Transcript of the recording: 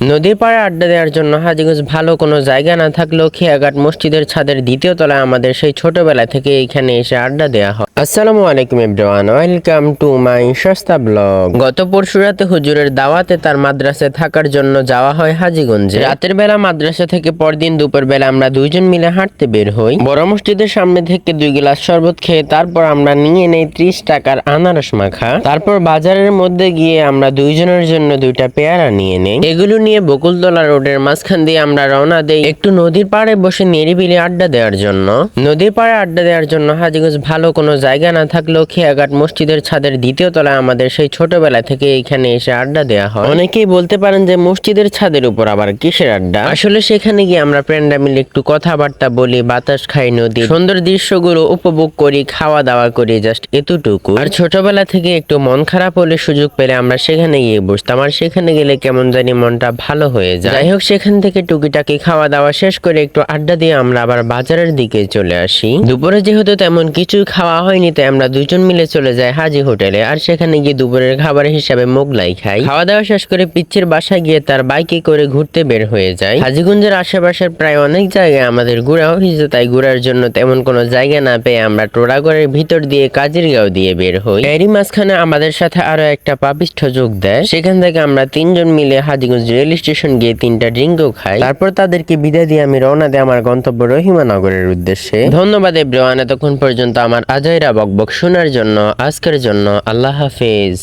নদীর পাড়ে আড্ডা দেওয়ার জন্য হাজীগঞ্জ ভালো কোনো জায়গা না থাকলেও খেয়াঘাট মসজিদের ছাদের দ্বিতীয় তলায় আমাদের সেই ছোটবেলা থেকে এখানে এসে আড্ডা দেওয়া হয়। আসসালামু আলাইকুম এভরিওয়ান, ওয়েলকাম টু মাই সস্তা ব্লগ। গত পরশু রাতে হুজুরের দাওয়াতে তার মাদ্রাসায় থাকার জন্য যাওয়া হয় হাজীগঞ্জে। রাতের বেলা মাদ্রাসা থেকে পরদিন দুপুর বেলা আমরা দুইজন মিলে হাঁটতে বের হই। বড় মসজিদের সামনে থেকে 2 গ্লাস শরবত খেয়ে তারপর আমরা নিয়ে নেই 30 টাকার আনারস মাখা। তারপর বাজারের মধ্যে গিয়ে আমরা দুইজনের জন্য 2টা পেয়ারা নিয়ে নেই। এগুলো নিয়ে বকুলতলা রোডের মাঝখান দিয়ে আমরা রওনা দেই একটু নদীর পাড়ে বসে নিরিবিলি আড্ডা দেওয়ার জন্য। নদীর পাড়ে আড্ডা দেওয়ার জন্য হাজীগঞ্জ ভালো কোনো জায়গা না থাকলেও খেয়াঘাট মসজিদের ছাদের দ্বিতীয় তলায় আমাদের সেই ছোটবেলা থেকে এখানে এসে আড্ডা দেওয়া হয়। অনেকেই বলতে পারেন যে মসজিদের ছাদের উপর আবার কিসের আড্ডা। আসলে সেখানে গিয়ে আমরা ফ্রেন্ডরা মিলে একটু কথাবার্তা বলি, বাতাস খাই, নদী সুন্দর দৃশ্যগুলো উপভোগ করি, খাওয়া দাওয়া করি, জাস্ট এতটুকু। আর ছোটবেলা থেকে একটু মন খারাপ হলে সুযোগ পেলে আমরা সেখানে গিয়ে বসতাম, আর সেখানে গেলে কেমন জানি মনটা ভালো হয়ে যায়। যাই হোক, সেখান থেকে টুকিটাকি খাওয়া দাওয়া শেষ করে একটু আড্ডা দিয়ে আমরা আবার বাজারের দিকে চলে আসি। দুপুরে যেহেতু তেমন কিছু খাওয়া হয়নি, তাই আমরা দুজন মিলে চলে যাই হাজি হোটেলে, আর সেখানে গিয়ে দুপুরের খাবার হিসাবে মোগলাই খাই। খাওয়া দাওয়া শেষ করে পিচ্ছির বাসায় গিয়ে তার বাইকে করে ঘুরতে বের হয়ে যায়। হাজীগঞ্জের আশেপাশের প্রায় অনেক জায়গায় আমাদের ঘোরা হয়েছে, তাই ঘোরার জন্য তেমন কোনো জায়গা না পেয়ে আমরা টোড়াগড়ের ভিতর দিয়ে কাজিরগাঁও দিয়ে বের হই। এরই মাঝখানে আমাদের সাথে আরো একটা পাপিষ্ঠ যোগ দেয়। সেখান থেকে আমরা 3 জন মিলে হাজীগঞ্জ রেল স্টেশন গিয়ে 3টা ড্রিঙ্কও খাই। তারপর তাদেরকে বিদায় দিয়ে আমি রওনা দিই আমার গন্তব্য রহিমানগরের উদ্দেশ্যে। ধন্যবাদ এভরিওয়ান এতক্ষণ পর্যন্ত আমার আজাইরা বকবক শোনার জন্য। আজকের জন্য আল্লাহ হাফেজ।